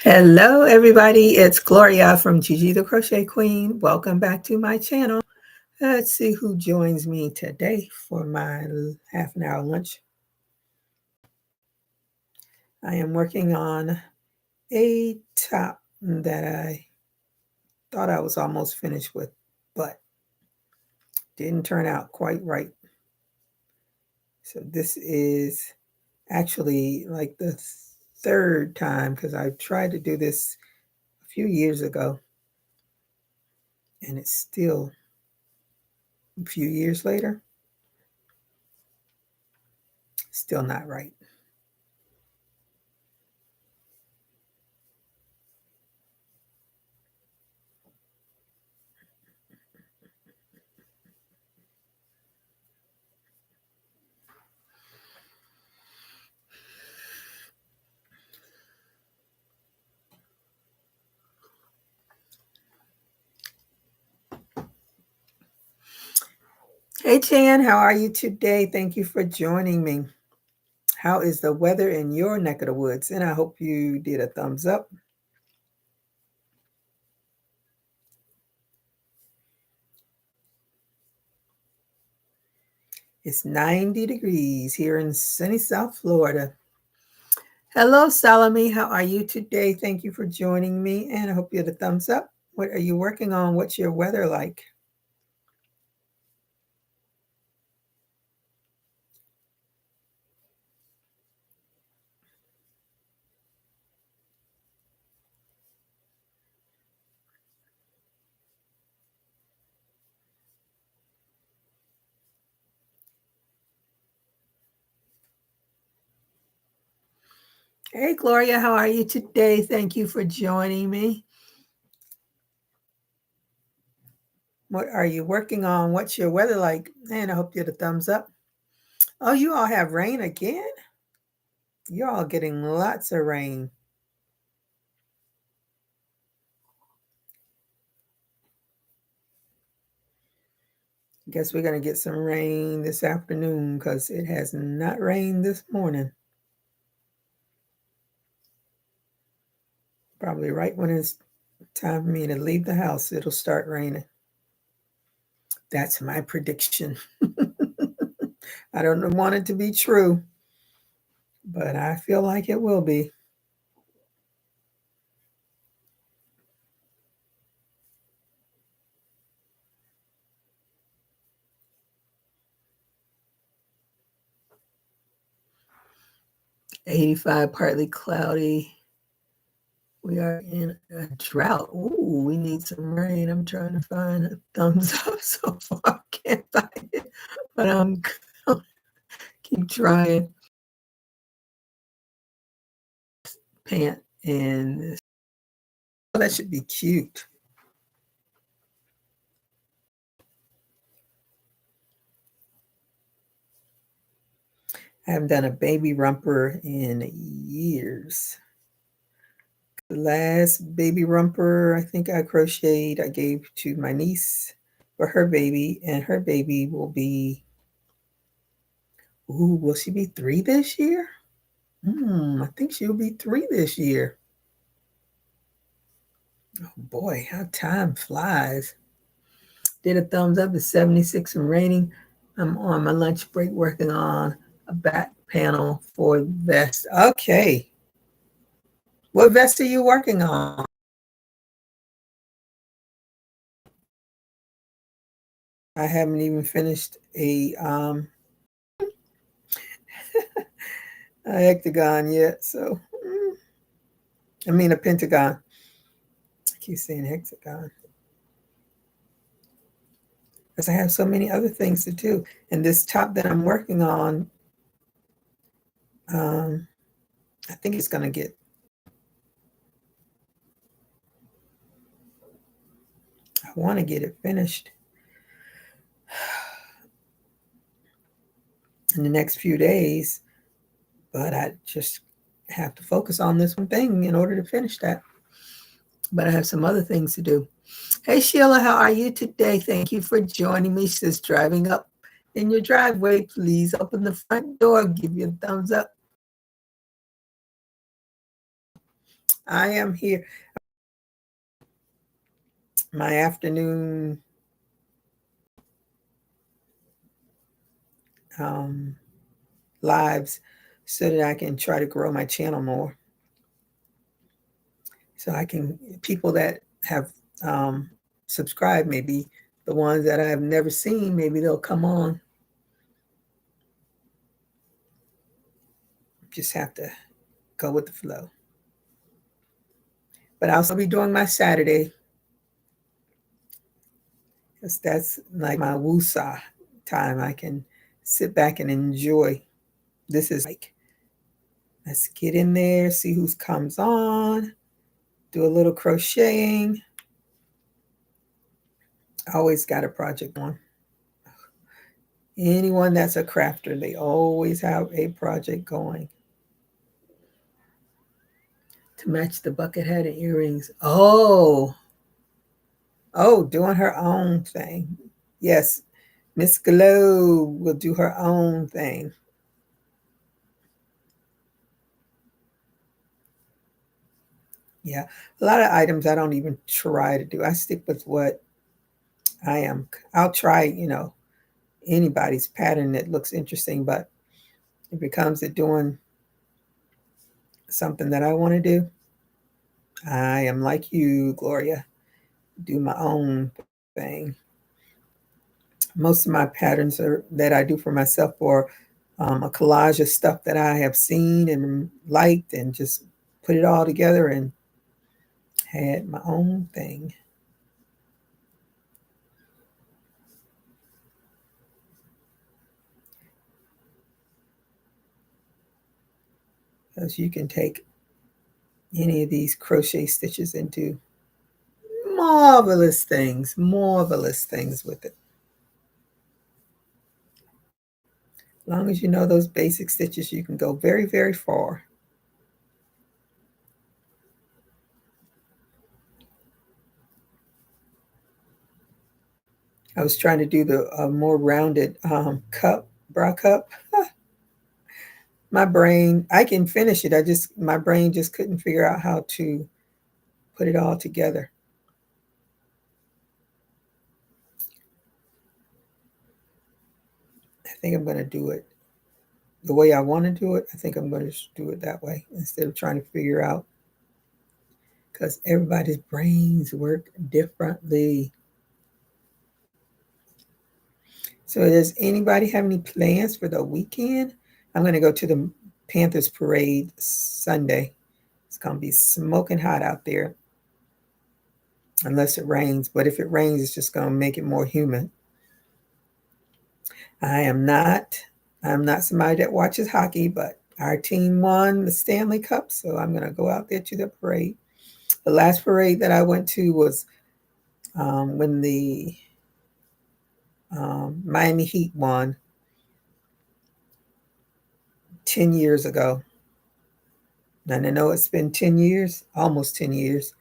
Hello, everybody. It's Gloria from GGTheCrochetQueen. Welcome back to my channel. Let's see who joins me today for my half an hour lunch. I am working on a top that I thought I was almost finished with, but didn't turn out quite right. So this is actually like the third time because I tried to do this a few years ago, and it's still a few years later, still not right. Hey, Chan, how are you today? Thank you for joining me. How is the weather in your neck of the woods? And I hope you did a thumbs up. It's 90 degrees here in sunny South Florida. Hello, Salome. How are you today? Thank you for joining me. And I hope you had a thumbs up. What are you working on? What's your weather like? Hey, Gloria, how are you today? Thank you for joining me. What are you working on? What's your weather like? And I hope you had a thumbs up. Oh, you all have rain again? You're all getting lots of rain. Guess we're going to get some rain this afternoon because it has not rained this morning. Probably right when it's time for me to leave the house, it'll start raining. That's my prediction. I don't want it to be true, but I feel like it will be. "85, partly cloudy. We are in a drought. Ooh, we need some rain." I'm trying to find a thumbs up so far. I can't find it, but I'm keep trying. Pant and this. Oh, that should be cute. I haven't done a baby romper in years. The last baby romper I think I crocheted, I gave to my niece for her baby, and her baby will be, ooh, will she be 3 this year? I think she'll be 3 this year. Oh boy, how time flies. Did a thumbs up, it's 76 and raining. I'm on my lunch break working on a back panel for vest. Okay. What vest are you working on? I haven't even finished a hectagon yet, so I mean a pentagon. I keep saying hexagon because I have so many other things to do. And this top that I'm working on, I think it's going to get, I want to get it finished in the next few days, but I just have to focus on this one thing in order to finish that. But I have some other things to do. Hey, Sheila, how are you today? Thank you for joining me. She says, driving up in your driveway, please open the front door. Give you a thumbs up. I am here. My afternoon um, lives so that I can try to grow my channel more. So I can, people that have subscribed, maybe the ones that I have never seen, maybe they'll come on. Just have to go with the flow. But I'll still be doing my Saturday, because that's like my woosah time. I can sit back and enjoy. This is like, let's get in there, see who comes on, do a little crocheting. I always got a project on. Anyone that's a crafter, they always have a project going. To match the bucket hat and earrings. Oh, doing her own thing. Yes, Miss Glow will do her own thing. Yeah, a lot of items I don't even try to do. I stick with what I am. I'll try, anybody's pattern that looks interesting, but if it comes to doing something that I want to do, I am like you, Gloria, do my own thing. Most of my patterns are that I do for myself, or a collage of stuff that I have seen and liked, and just put it all together and had my own thing. Because you can take any of these crochet stitches and do marvelous things with it. As long as you know those basic stitches, you can go very, very far. I was trying to do the more rounded bra cup. My brain, I can finish it. My brain just couldn't figure out how to put it all together. I think I'm going to do it the way I want to do it. I think I'm going to do it that way instead of trying to figure out, because everybody's brains work differently. So does anybody have any plans for the weekend? I'm going to go to the Panthers parade Sunday. It's going to be smoking hot out there unless it rains. But if it rains, it's just going to make it more humid. I'm not somebody that watches hockey, but our team won the Stanley Cup, so I'm going to go out there to the parade. The last parade that I went to was when the Miami Heat won 10 years ago. And I know it's been 10 years, almost 10 years,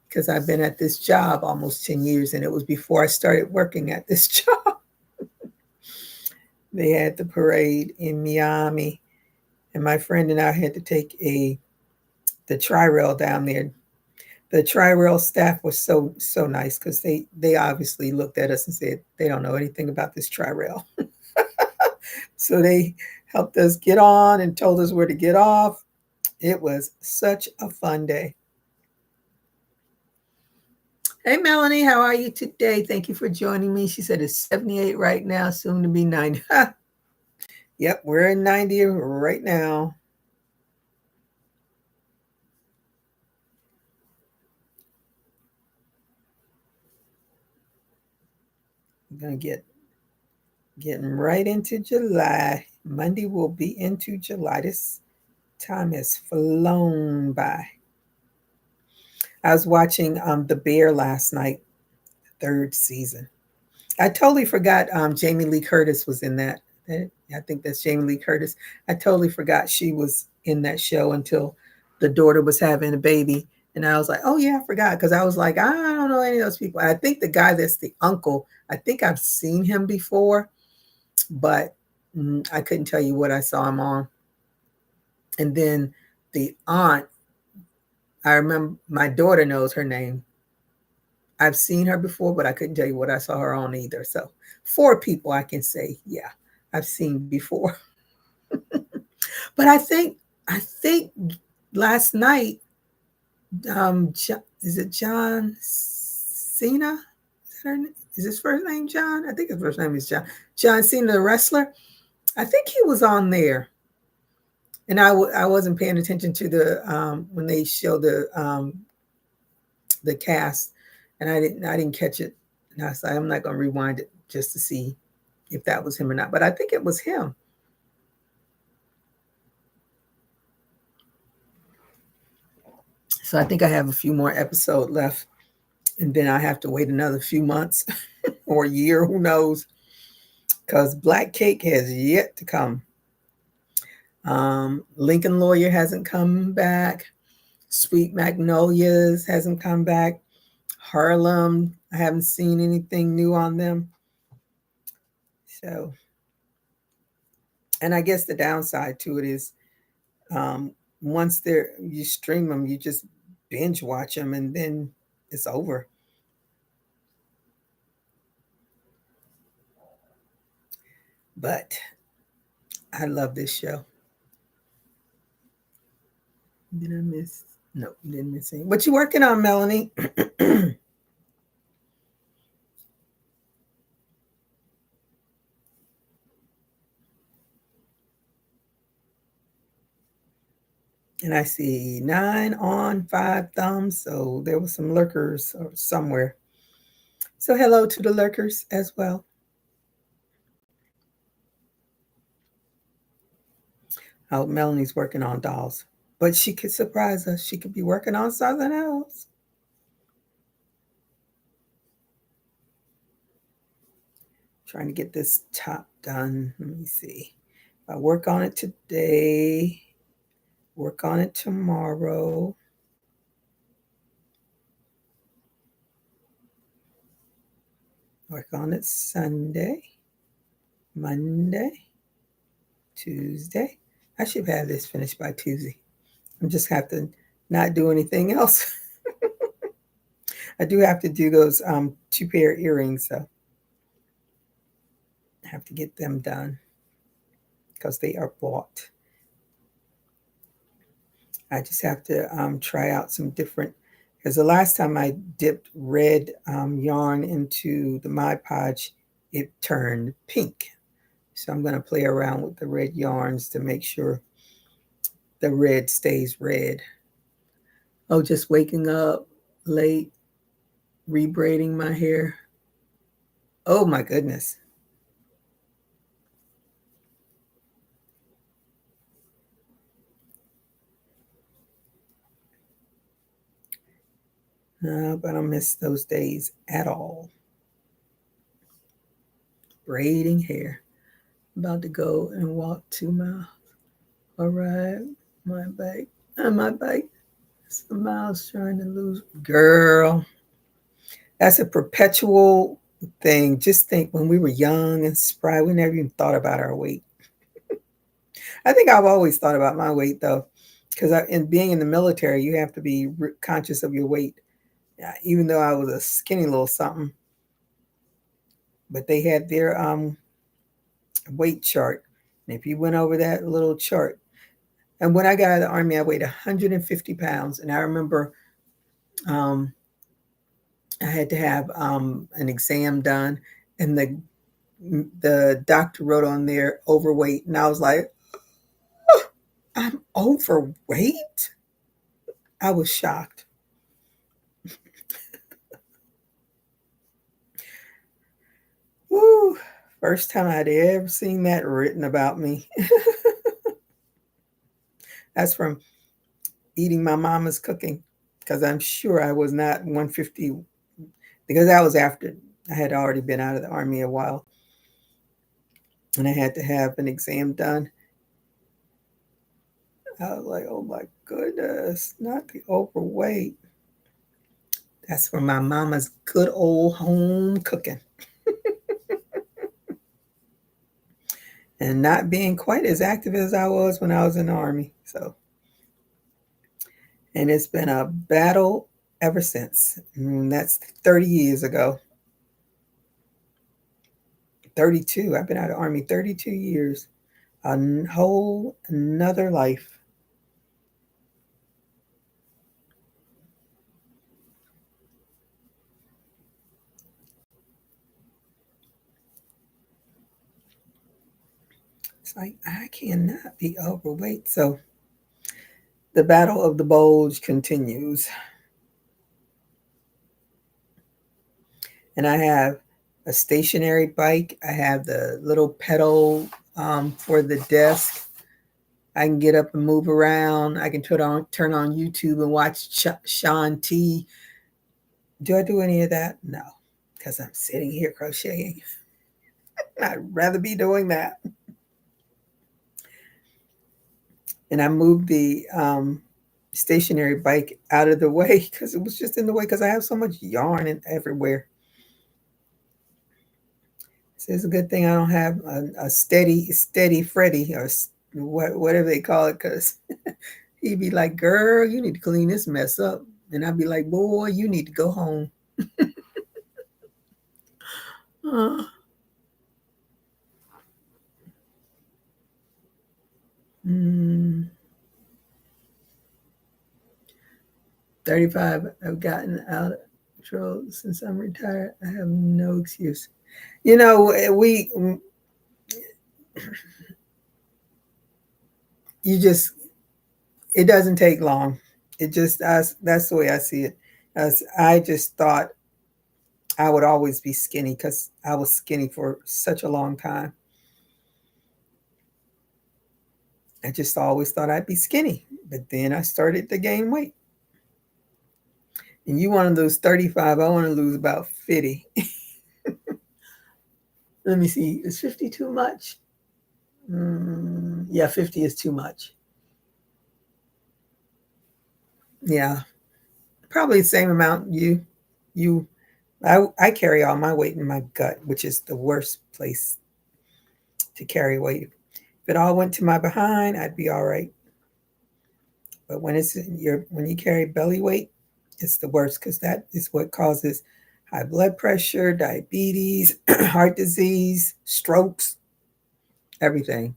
because I've been at this job almost 10 years, and it was before I started working at this job. They had the parade in Miami, and my friend and I had to take the tri-rail down there. The tri-rail staff was so nice, because they obviously looked at us and said they don't know anything about this tri-rail. So they helped us get on and told us where to get off. It was such a fun day. Hey, Melanie, how are you today? Thank you for joining me. She said it's 78 right now, soon to be 90. Yep, we're in 90 right now. I'm going to getting right into July. Monday will be into July. This time has flown by. I was watching The Bear last night, third season. I totally forgot Jamie Lee Curtis was in that. I think that's Jamie Lee Curtis. I totally forgot she was in that show until the daughter was having a baby. And I was like, oh, yeah, I forgot. Because I was like, I don't know any of those people. I think the guy that's the uncle, I think I've seen him before, but I couldn't tell you what I saw him on. And then the aunt, I remember my daughter knows her name. I've seen her before, but I couldn't tell you what I saw her on either. So 4 people I can say, yeah, I've seen before. But I think last night, is it John Cena? Is his first name John? I think his first name is John. John Cena, the wrestler. I think he was on there, and I wasn't paying attention to the when they showed the cast, and I didn't catch it. And I was like, I'm not going to rewind it just to see if that was him or not. But I think it was him. So I think I have a few more episodes left, and then I have to wait another few months or a year, who knows? Because Black Cake has yet to come. Lincoln Lawyer hasn't come back. Sweet Magnolias hasn't come back. Harlem, I haven't seen anything new on them. So, and I guess the downside to it is, once you stream them, you just binge watch them, and then it's over. But I love this show. Did I miss? No, didn't miss any. What you working on, Melanie? And I see 9 on, 5 thumbs. So there were some lurkers somewhere. So hello to the lurkers as well. Oh, Melanie's working on dolls. But she could surprise us. She could be working on something else. Trying to get this top done. Let me see. If I work on it today, work on it tomorrow. Work on it Sunday, Monday, Tuesday. I should have this finished by Tuesday. I just have to not do anything else. I do have to do those 2 pair earrings, so I have to get them done because they are bought. I just have to try out some different, because the last time I dipped red yarn into the Mod Podge, it turned pink. So I'm going to play around with the red yarns to make sure the red stays red. Oh, just waking up late, rebraiding my hair. Oh my goodness. But I don't miss those days at all. Braiding hair. About to go and walk 2 miles. All right, my bike. My bike. Some miles trying to lose. Girl, that's a perpetual thing. Just think, when we were young and spry, we never even thought about our weight. I think I've always thought about my weight, though, because in being in the military, you have to be conscious of your weight. Even though I was a skinny little something, but they had their weight chart. And if you went over that little chart, and when I got out of the Army, I weighed 150 pounds. And I remember I had to have an exam done, and the doctor wrote on there overweight, and I was like, oh, I'm overweight. I was shocked. Woo! First time I'd ever seen that written about me. That's from eating my mama's cooking, because I'm sure I was not 150, because that was after I had already been out of the Army a while, and I had to have an exam done. I was like, oh my goodness, not the overweight. That's from my mama's good old home cooking. And not being quite as active as I was when I was in the Army. So And it's been a battle ever since. That's 30 years ago. 32. I've been out of the Army 32 years. A whole another life. It's like, I cannot be overweight. So the battle of the bulge continues. And I have a stationary bike. I have the little pedal for the desk. I can get up and move around. I can turn on YouTube and watch Sean T. Do I do any of that? No, because I'm sitting here crocheting. I'd rather be doing that. And I moved the stationary bike out of the way because it was just in the way because I have so much yarn everywhere. So it's a good thing I don't have a steady Freddy or whatever they call it, because he'd be like, "Girl, you need to clean this mess up," and I'd be like, "Boy, you need to go home." Uh, mm, 35. I've gotten out of control since I'm retired. I have no excuse. You know, you just, it doesn't take long. It just, that's the way I see it. As I just thought I would always be skinny because I was skinny for such a long time. I just always thought I'd be skinny, but then I started to gain weight. And you want to lose 35, I want to lose about 50. Let me see, is 50 too much? Yeah, 50 is too much. Yeah, probably the same amount you I carry all my weight in my gut, which is the worst place to carry weight. If it all went to my behind, I'd be all right. But when you carry belly weight, it's the worst because that is what causes high blood pressure, diabetes, heart disease, strokes, everything.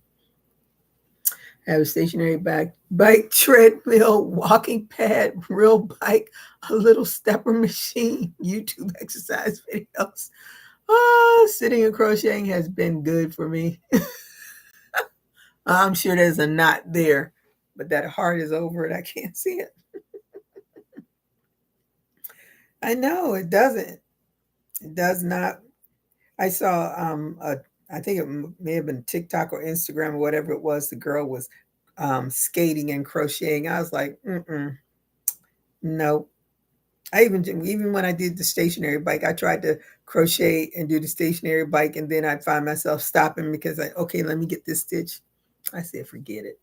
I have a stationary bike, treadmill, walking pad, real bike, a little stepper machine, YouTube exercise videos. Sitting and crocheting has been good for me. I'm sure there's a knot there, but that heart is over it. I can't see it. I know it doesn't. It does not. I saw I think it may have been TikTok or Instagram or whatever it was. The girl was skating and crocheting. I was like, no. I even when I did the stationary bike, I tried to crochet and do the stationary bike, and then I'd find myself stopping because okay, let me get this stitch. I said, forget it.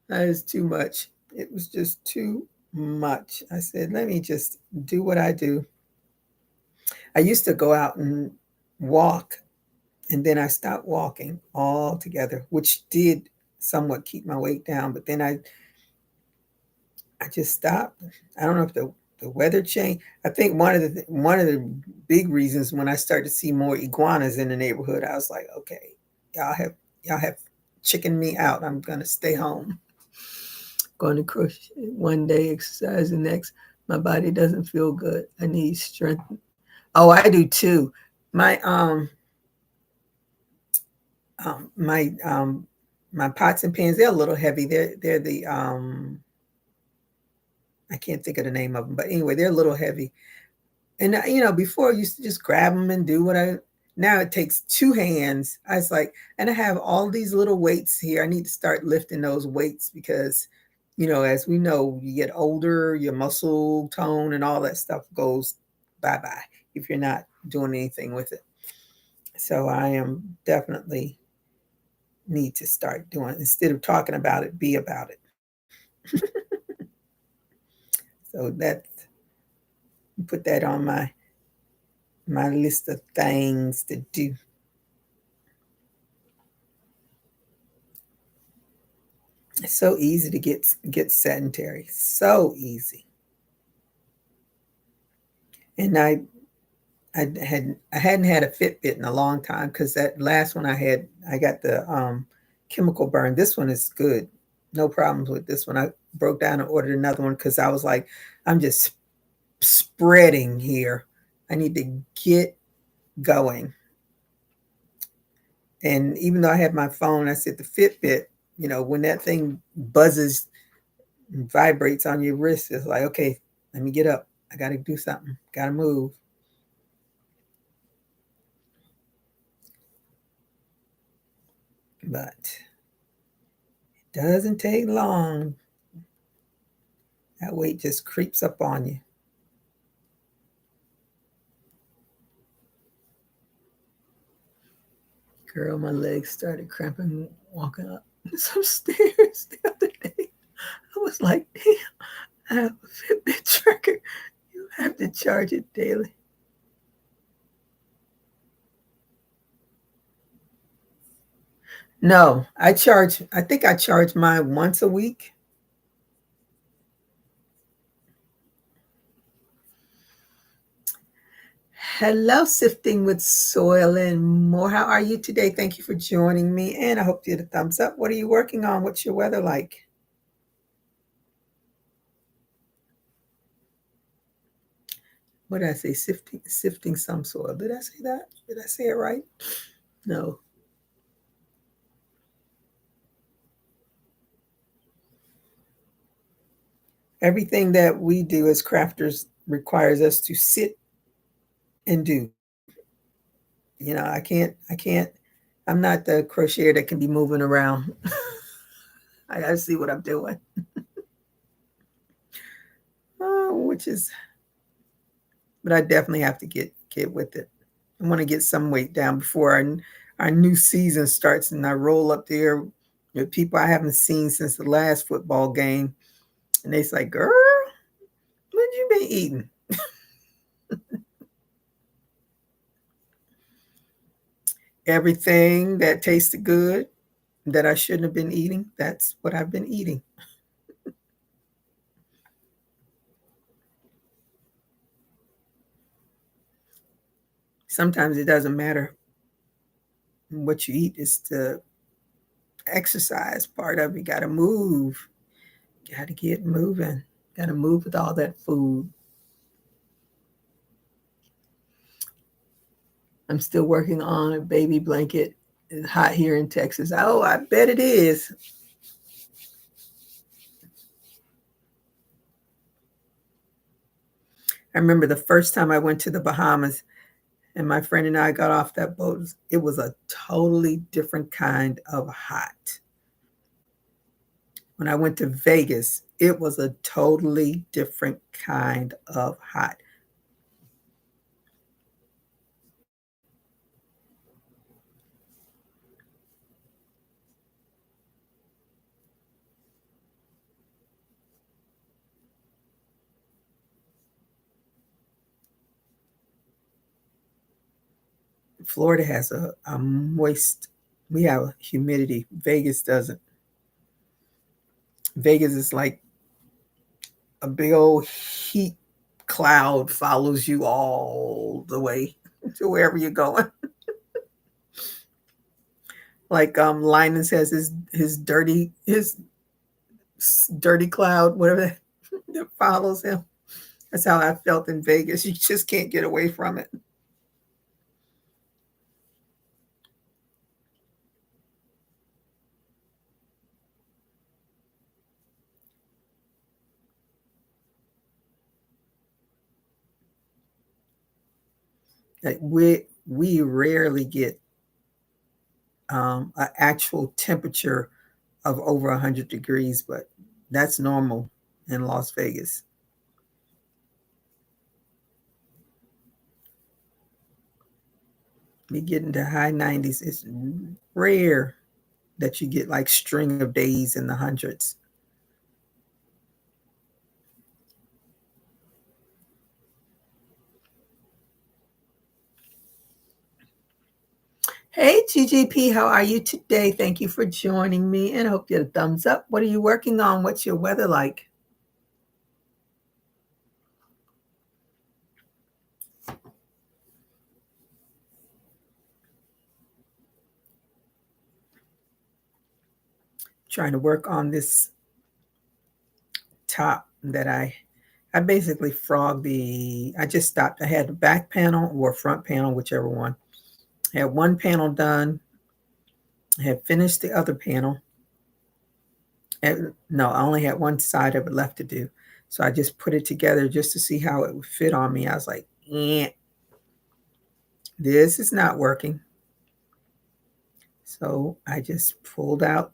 That is too much. It was just too much. I said, let me just do what I do. I used to go out and walk, and then I stopped walking altogether, which did somewhat keep my weight down. But then I just stopped. I don't know if the weather changed. I think one of the big reasons when I started to see more iguanas in the neighborhood, I was like, okay, y'all have chickened me out. I'm gonna stay home. Going to crochet one day, exercise the next. My body doesn't feel good. I need strength. Oh, I do too. My um my um my pots and pans, they're a little heavy. They're the I can't think of the name of them, but anyway, they're a little heavy. And before I used to just grab them and do what I. Now it takes two hands. I was like, and I have all these little weights here. I need to start lifting those weights because, as we know, you get older, your muscle tone and all that stuff goes bye bye if you're not doing anything with it. So I am definitely need to start doing, instead of talking about it, be about it. So that, put that on my list of things to do. It's so easy to get sedentary. So easy. And I hadn't had a Fitbit in a long time because that last one I got the chemical burn. This one is good. No problems with this one. I broke down and ordered another one because I was like, I'm just spreading here. I need to get going. And even though I had my phone, I said the Fitbit, when that thing buzzes and vibrates on your wrist, it's like, okay, let me get up. I got to do something. Got to move. But it doesn't take long. That weight just creeps up on you. Girl, my legs started cramping walking up some stairs the other day. I was like, damn, I have a Fitbit tracker. You have to charge it daily. No, I think I charge mine once a week. Hello, Sifting with Soil and More. How are you today? Thank you for joining me. And I hope you get a thumbs up. What are you working on? What's your weather like? What did I say? Sifting some soil. Did I say that? Did I say it right? No. Everything that we do as crafters requires us to sit and do. I can't, I'm not the crocheter that can be moving around. I gotta see what I'm doing. Which is, but I definitely have to get with it. I want to get some weight down before our new season starts, and I roll up there with people I haven't seen since the last football game, and they's like, "Girl, what you been eating?" Everything that tasted good that I shouldn't have been eating, that's what I've been eating. Sometimes it doesn't matter what you eat, it's the exercise part of it. You got to move, got to get moving, got to move with all that food. I'm still working on a baby blanket. It's hot here in Texas. Oh, I bet it is. I remember the first time I went to the Bahamas and my friend and I got off that boat. It was a totally different kind of hot. When I went to Vegas, it was a totally different kind of hot. Florida has a moist, we have humidity. Vegas doesn't. Vegas is like a big old heat cloud follows you all the way to wherever you're going. Like Linus has his dirty cloud, whatever that follows him. That's how I felt in Vegas. You just can't get away from it. Like we rarely get an actual temperature of over 100 degrees, but that's normal in Las Vegas. We get into high 90s. It's rare that you get like string of days in the hundreds. Hey, GGP, how are you today? Thank you for joining me, and I hope you get a thumbs up. What are you working on? What's your weather like? Trying to work on this top that I basically frogged I just stopped. I had the back panel or front panel, whichever one. I had one panel done. I had finished the other panel. No, I only had one side of it left to do. So I just put it together just to see how it would fit on me. I was like, this is not working. So I just pulled out.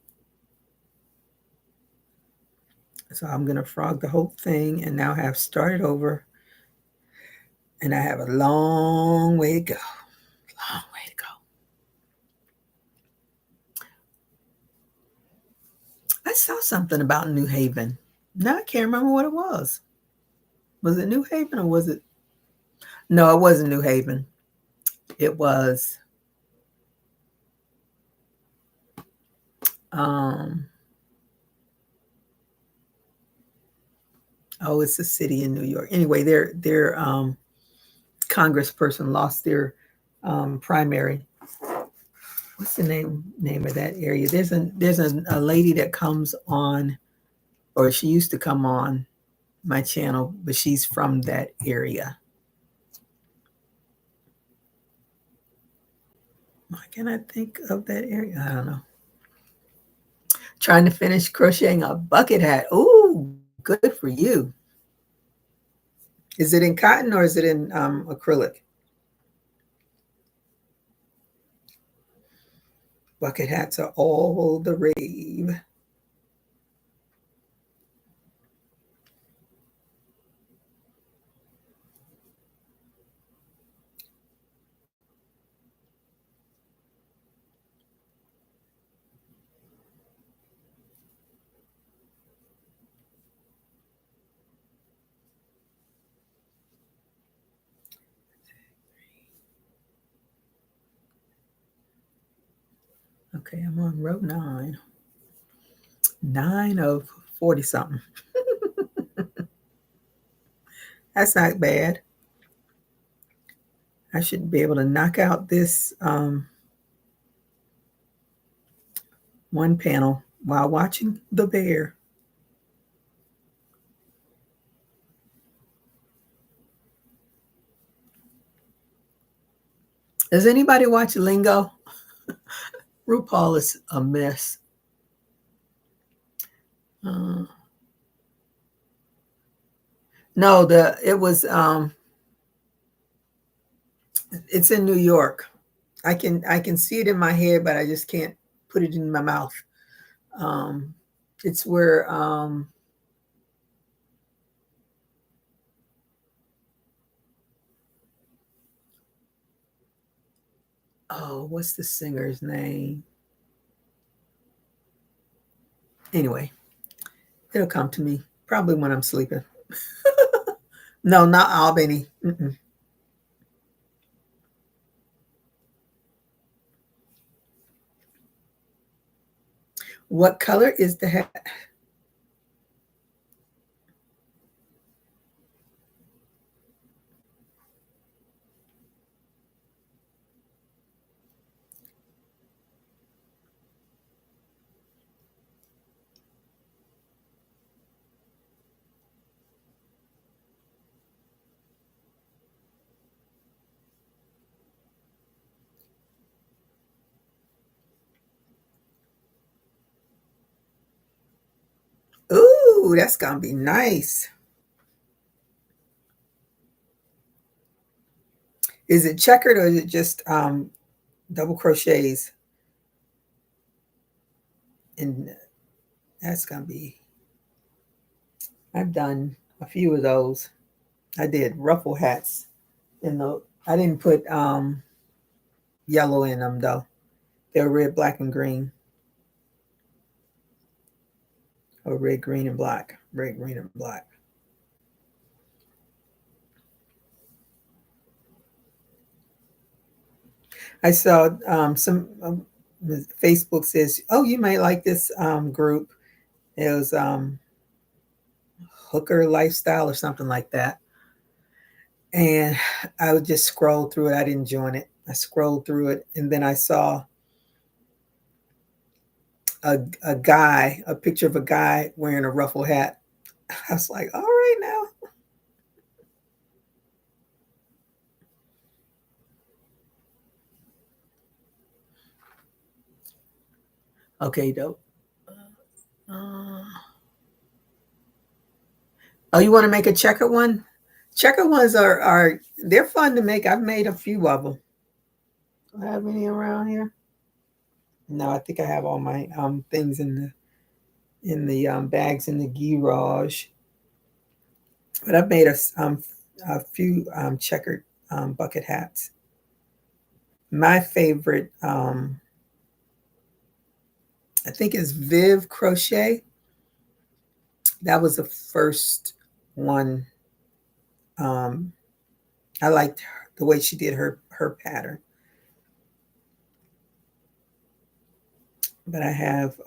So I'm going to frog the whole thing and now have started over. And I have a long way to go. Long way to go. I saw something about New Haven. Now I can't remember what it was. Was it New Haven or was it? No, it wasn't New Haven. It was oh, it's a city in New York. Anyway, their congressperson lost their primary. What's the name of that area? There's a lady that comes on, or she used to come on my channel, but she's from that area. Why can't I think of that area? I don't know. Trying to finish crocheting a bucket hat. Ooh, good for you. Is it in cotton or is it in acrylic? Bucket hats are all the rave. Okay, I'm on row 9. 9 of 40 something. That's not bad. I should be able to knock out this one panel while watching the bear. Does anybody watch Lingo? RuPaul is a mess. No, it's in New York. I can see it in my head, but I just can't put it in my mouth. It's where oh, what's the singer's name? Anyway, it'll come to me probably when I'm sleeping. No, not Albany. What color is the hat? Ooh, that's gonna be nice. Is it checkered or is it just double crochets? And that's gonna be. I've done a few of those. I did ruffle hats. I didn't put yellow in them though. They're red, black, and green, or red, green, and black. Red, green, and black. I saw some Facebook says, "Oh, you might like this group." It was Hooker Lifestyle or something like that. And I would just scroll through it. I didn't join it. I scrolled through it, and then I saw a guy, a picture of a guy wearing a ruffle hat. I was like, all right now. Okay, dope. Uh, oh, you want to make a checker one? Checker ones are they're fun to make. I've made a few of them. Do I have any around here? No, I think I have all my things in the bags in the garage. But I've made a few checkered bucket hats. My favorite, I think, is Viv Crochet. That was the first one. Um, I liked the way she did her pattern. But I have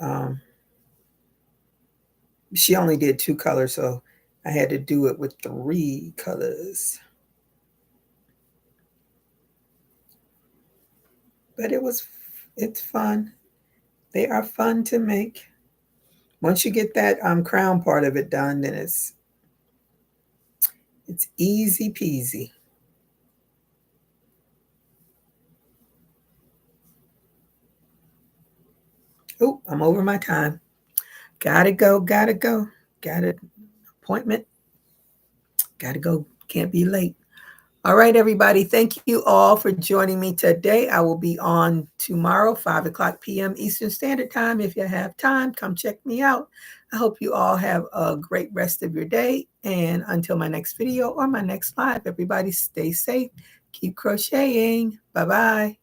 she only did 2 colors, so I had to do it with 3 colors. But it's fun. They are fun to make. Once you get that crown part of it done, then it's easy peasy. Oh, I'm over my time. Gotta go, gotta go. Got an appointment. Gotta go. Can't be late. All right, everybody. Thank you all for joining me today. I will be on tomorrow, 5 o'clock p.m. Eastern Standard Time. If you have time, come check me out. I hope you all have a great rest of your day. And until my next video or my next live, everybody stay safe. Keep crocheting. Bye-bye.